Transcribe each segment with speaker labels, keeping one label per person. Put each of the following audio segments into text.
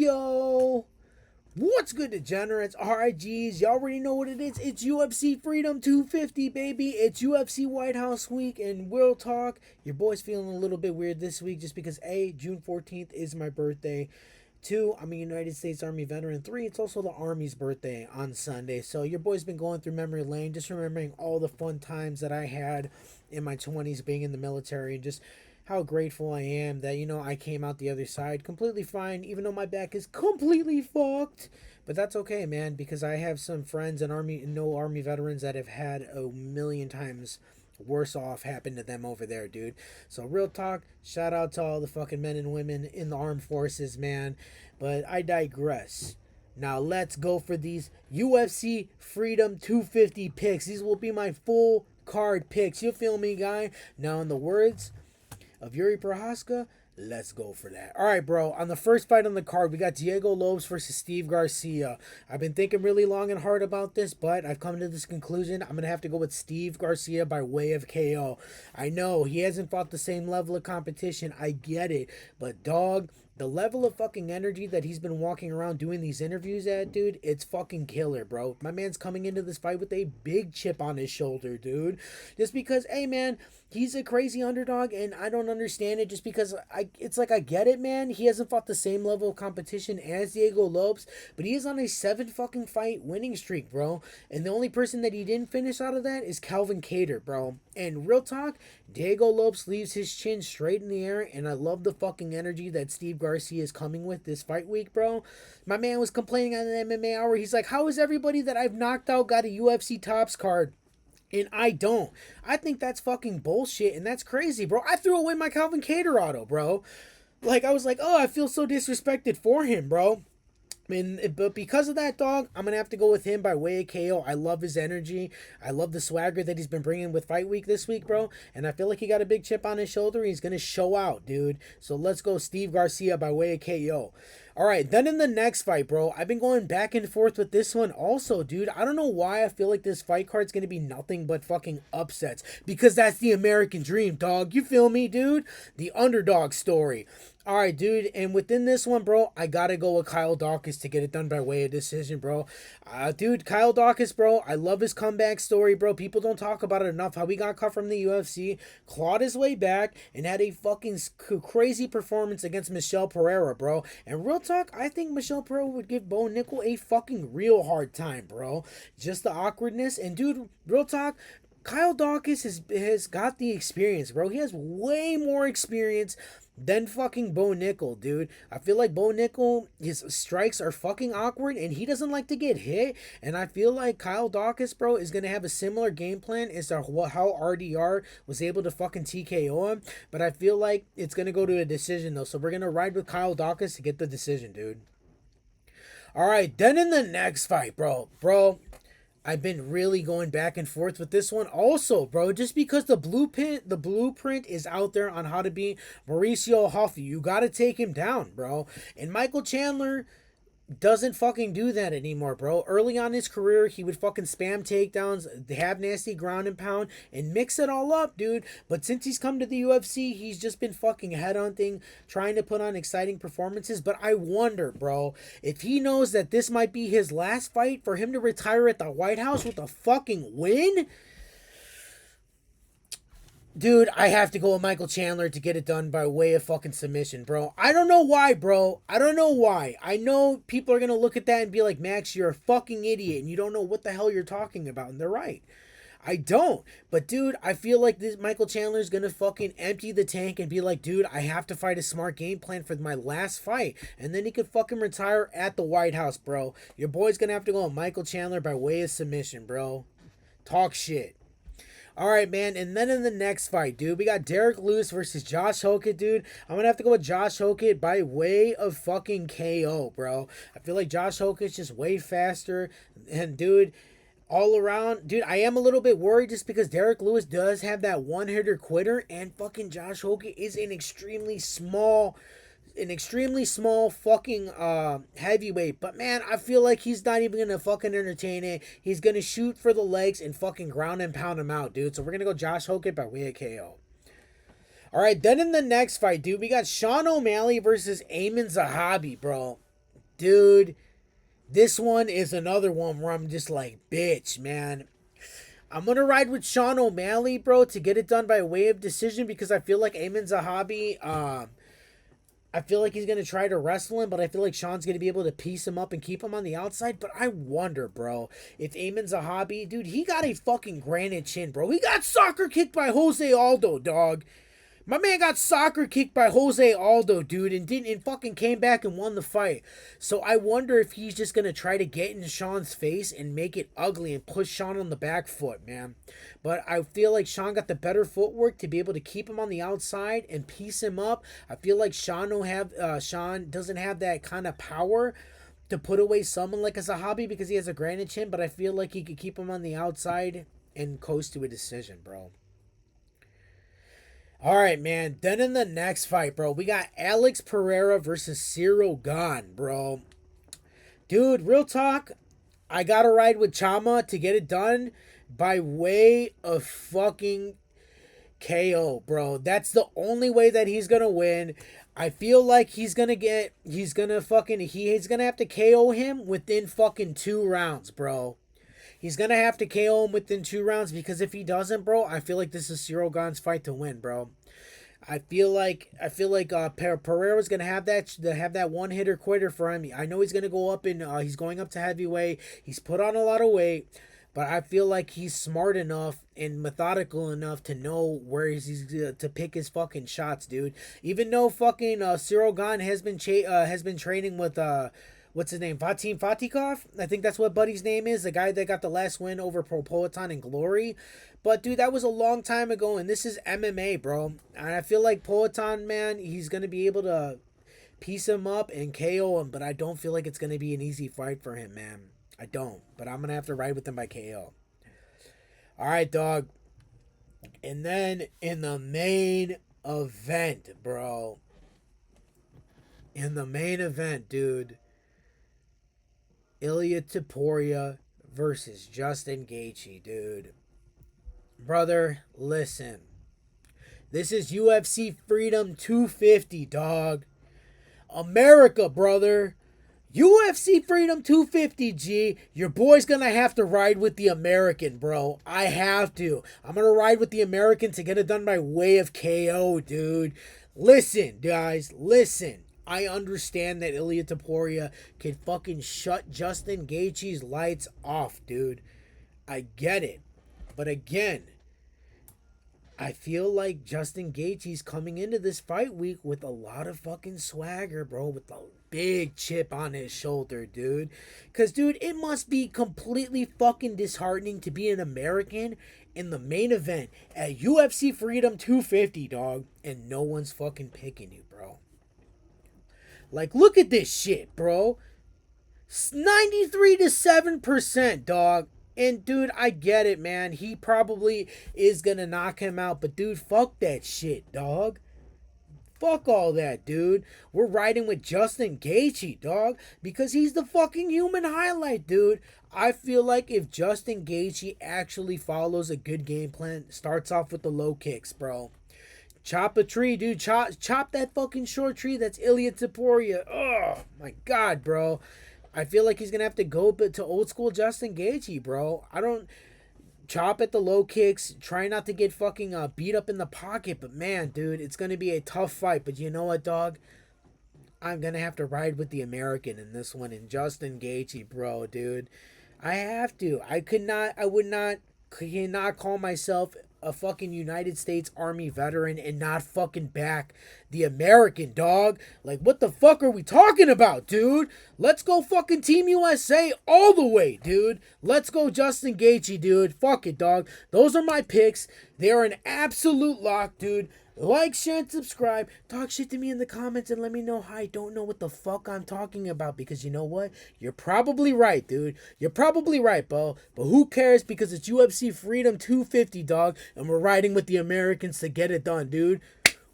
Speaker 1: Yo, what's good, degenerates, RIGs? Y'all already know what it is. It's UFC Freedom 250, baby. It's UFC White House week, and we'll talk. Your boy's feeling a little bit weird this week just because A, June 14th is my birthday. Two, I'm a United States Army veteran. Three, it's also the Army's birthday on Sunday. So your boy's been going through memory lane, just remembering all the fun times that I had in my 20s being in the military and just how grateful I am that, I came out the other side completely fine, even though my back is completely fucked. But that's okay, man, because I have some friends and Army veterans that have had a million times worse off happen to them over there, dude. So real talk, shout out to all the fucking men and women in the armed forces, man. But I digress. Now let's go for these UFC Freedom 250 picks. These will be my full card picks. You feel me, guy? Now in the words of Yuri Prohaska, let's go for that. All right, bro. On the first fight on the card, we got Diego Lopes versus Steve Garcia. I've been thinking really long and hard about this, but I've come to this conclusion. I'm going to have to go with Steve Garcia by way of KO. I know he hasn't fought the same level of competition. I get it. But, dog, the level of fucking energy that he's been walking around doing these interviews at, dude, it's fucking killer, bro. My man's coming into this fight with a big chip on his shoulder, dude. Just because, hey, man, he's a crazy underdog, and I don't understand it just because it's like I get it, man. He hasn't fought the same level of competition as Diego Lopes, but he is on a 7 fucking fight winning streak, bro. And the only person that he didn't finish out of that is Calvin Kattar, bro. And real talk, Diego Lopes leaves his chin straight in the air, and I love the fucking energy that Steve Garcia is coming with this fight week, bro. My man was complaining on the MMA Hour. He's like, how is everybody that I've knocked out got a UFC Tops card? And I don't. I think that's fucking bullshit, and that's crazy, bro. I threw away my Calvin Kattar auto, bro. Like, I was like, oh, I feel so disrespected for him, bro. But because of that, dog, I'm going to have to go with him by way of KO. I love his energy. I love the swagger that he's been bringing with Fight Week this week, bro. And I feel like he got a big chip on his shoulder. He's going to show out, dude. So let's go Steve Garcia by way of KO. All right, then in the next fight, bro, I've been going back and forth with this one also, dude. I don't know why I feel like this fight card's going to be nothing but fucking upsets. Because that's the American dream, dog. You feel me, dude? The underdog story. All right, dude, and within this one, bro, I gotta go with Kyle Dawkins to get it done by way of decision, bro. Dude, Kyle Dawkins, bro, I love his comeback story, bro. People don't talk about it enough. How he got cut from the UFC, clawed his way back, and had a fucking crazy performance against Michelle Pereira, bro. And real talk, I think Michelle Pereira would give Bo Nickel a fucking real hard time, bro. Just the awkwardness, and dude, real talk, Kyle Dawkins has got the experience, bro. He has way more experience than fucking Bo Nickel, dude. I feel like Bo Nickel, his strikes are fucking awkward, and he doesn't like to get hit. And I feel like Kyle Dawkins, bro, is going to have a similar game plan as to how RDR was able to fucking TKO him. But I feel like it's going to go to a decision, though. So we're going to ride with Kyle Dawkins to get the decision, dude. All right, then in the next fight, bro, I've been really going back and forth with this one also, bro. Just because the blueprint is out there on how to beat Mauricio Huffy. You got to take him down, bro. And Michael Chandler doesn't fucking do that anymore, bro. Early on in his career, he would fucking spam takedowns, have nasty ground and pound, and mix it all up, dude. But since he's come to the UFC, he's just been fucking headhunting, trying to put on exciting performances. But I wonder, bro, if he knows that this might be his last fight for him to retire at the White House with a fucking win. Dude, I have to go with Michael Chandler to get it done by way of fucking submission, bro. I don't know why, bro. I don't know why. I know people are going to look at that and be like, Max, you're a fucking idiot and you don't know what the hell you're talking about. And they're right. I don't. But, dude, I feel like this Michael Chandler's going to fucking empty the tank and be like, dude, I have to fight a smart game plan for my last fight. And then he could fucking retire at the White House, bro. Your boy's going to have to go with Michael Chandler by way of submission, bro. Talk shit. All right, man, and then in the next fight, dude, we got Derek Lewis versus Josh Hokett, dude. I'm going to have to go with Josh Hokett by way of fucking KO, bro. I feel like Josh Hokett's just way faster, and, dude, all around, dude, I am a little bit worried just because Derek Lewis does have that one-hitter quitter, and fucking Josh Hokett is an extremely small fucking heavyweight. But man, I feel like he's not even gonna fucking entertain it. He's gonna shoot for the legs and fucking ground and pound him out, dude. So we're gonna go Josh Hokett by way of KO. All right, then in the next fight, dude, we got Sean O'Malley versus Eamon Zahabi, bro. dude, this one is another one where I'm just like, bitch, man. I'm gonna ride with Sean O'Malley, bro, to get it done by way of decision because I feel like Ayman Zahabi, I feel like he's gonna try to wrestle him, but I feel like Sean's gonna be able to piece him up and keep him on the outside. But I wonder, bro, if Ayman Zahabi, dude, he got a fucking granite chin, bro. He got soccer kicked by Jose Aldo, dog. My man got soccer kicked by Jose Aldo, dude, and fucking came back and won the fight. So I wonder if he's just gonna try to get in Sean's face and make it ugly and push Sean on the back foot, man. But I feel like Sean got the better footwork to be able to keep him on the outside and piece him up. I feel like Sean doesn't have that kind of power to put away someone like a Zahabi because he has a granite chin, but I feel like he could keep him on the outside and coast to a decision, bro. All right, man. Then in the next fight, bro, we got Alex Pereira versus Cyril Gane, bro. Dude, real talk, I got to ride with Chama to get it done by way of fucking KO, bro. That's the only way that he's going to win. I feel like he's going to have to KO him within fucking 2 rounds, bro. He's going to have to KO him within 2 rounds because if he doesn't, bro, I feel like this is Cyril Gane's fight to win, bro. I feel like Pereira's going to have that one-hitter quitter for him. I know he's going to go up he's going up to heavyweight. He's put on a lot of weight, but I feel like he's smart enough and methodical enough to know where he's to pick his fucking shots, dude. Even though fucking Cyril Gane has been training with what's his name? Vadim Fatikov? I think that's what Buddy's name is. The guy that got the last win over Poatan in Glory. But, dude, that was a long time ago, and this is MMA, bro. And I feel like Poatan, man, he's going to be able to piece him up and KO him, but I don't feel like it's going to be an easy fight for him, man. I don't. But I'm going to have to ride with him by KO. All right, dog. And then in the main event, bro. In the main event, dude. Ilia Topuria versus Justin Gaethje, dude. Brother, listen. This is UFC Freedom 250, dog. America, brother. UFC Freedom 250, G. Your boy's gonna have to ride with the American, bro. I have to. I'm gonna ride with the American to get it done by way of KO, dude. Listen, guys. Listen. I understand that Ilia Topuria can fucking shut Justin Gaethje's lights off, dude. I get it. But again, I feel like Justin Gaethje's coming into this fight week with a lot of fucking swagger, bro. With a big chip on his shoulder, dude. Because, dude, it must be completely fucking disheartening to be an American in the main event at UFC Freedom 250, dog. And no one's fucking picking you, bro. Like, look at this shit, bro. 93 to 7%, dog. And, dude, I get it, man. He probably is going to knock him out. But, dude, fuck that shit, dog. Fuck all that, dude. We're riding with Justin Gaethje, dog. Because he's the fucking human highlight, dude. I feel like if Justin Gaethje actually follows a good game plan, starts off with the low kicks, bro. Chop a tree, dude. Chop that fucking short tree. That's Ilia Topuria. Oh, my God, bro. I feel like he's going to have to go to old school Justin Gaethje, bro. I don't chop at the low kicks. Try not to get fucking beat up in the pocket. But, man, dude, it's going to be a tough fight. But you know what, dog? I'm going to have to ride with the American in this one. And Justin Gaethje, bro, dude. I have to. I cannot call myself a fucking United States Army veteran and not fucking back the American, dog. Like, what the fuck are we talking about, dude? Let's go fucking Team USA all the way, dude. Let's go Justin Gaethje, dude. Fuck it, dog. Those are my picks. They are an absolute lock, dude. Like, share, and subscribe. Talk shit to me in the comments and let me know how I don't know what the fuck I'm talking about. Because you know what? You're probably right, dude. You're probably right, bro. But who cares? Because it's UFC Freedom 250, dog. And we're riding with the Americans to get it done, dude.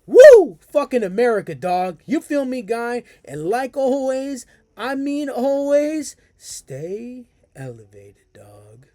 Speaker 1: Woo! Fucking America, dog. You feel me, guy? And like always, stay elevated, dog.